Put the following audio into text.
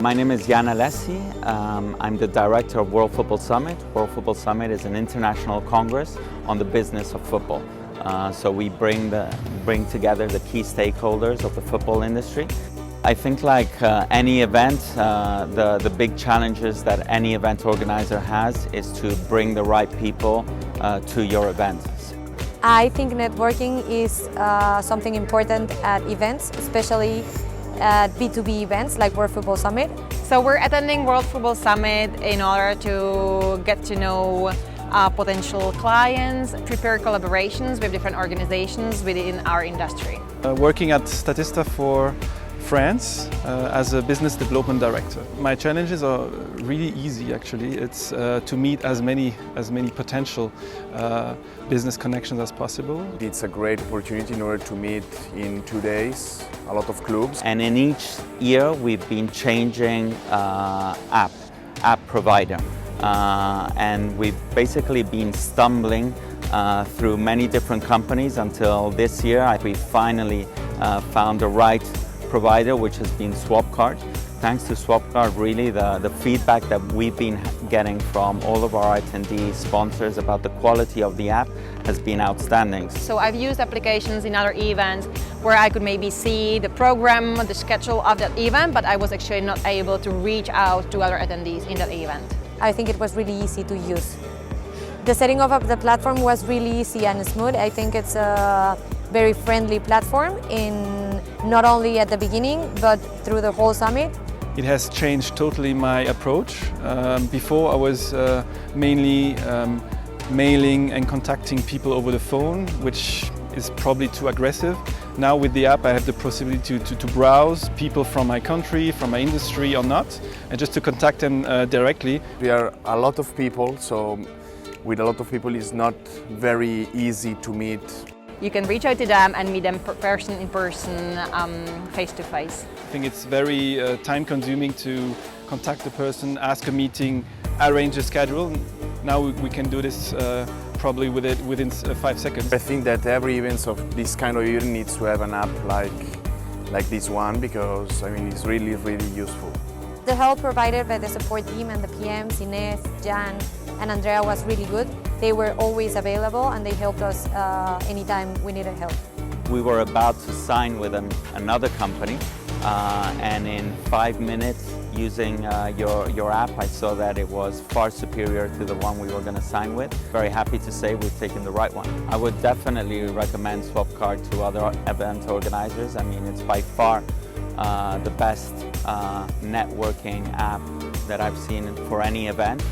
My name is Jan Alessi. I'm the director of World Football Summit. World Football Summit is an international congress on the business of football. So we bring together the key stakeholders of the football industry. I think like any event, the big challenges that any event organizer has is to bring the right people to your event. I think networking is something important at events, especially at B2B events like World Football Summit. So we're attending World Football Summit in order to get to know potential clients, prepare collaborations with different organizations within our industry. Working at Statista for France as a business development director. My challenges are really easy actually. It's to meet as many potential business connections as possible. It's a great opportunity in order to meet in 2 days a lot of clubs. And in each year we've been changing app provider. And we've basically been stumbling through many different companies until this year we finally found the right provider, which has been Swapcard. Thanks to Swapcard, really the feedback that we've been getting from all of our attendees, sponsors about the quality of the app has been outstanding. So I've used applications in other events where I could maybe see the program, the schedule of that event, but I was actually not able to reach out to other attendees in that event. I think it was really easy to use. The setting up of the platform was really easy and smooth. I think it's a very friendly platform not only at the beginning but through the whole summit. It has changed totally my approach. Before I was mainly mailing and contacting people over the phone, which is probably too aggressive. Now with the app I have the possibility to browse people from my country, from my industry or not, and just to contact them directly. We are a lot of people, so with a lot of people it's not very easy to meet. You can reach out to them and meet them in person, face to face. I think it's very time-consuming to contact the person, ask a meeting, arrange a schedule. Now we can do this probably within 5 seconds. I think that every event of this kind of event needs to have an app like this one, because I mean it's really useful. The help provided by the support team and the PMs, Ines, Jan and Andrea was really good. They were always available and they helped us anytime we needed help. We were about to sign with another company and in 5 minutes using your app I saw that it was far superior to the one we were going to sign with. Very happy to say we've taken the right one. I would definitely recommend Swapcard to other event organizers. I mean it's by far the best networking app that I've seen for any event.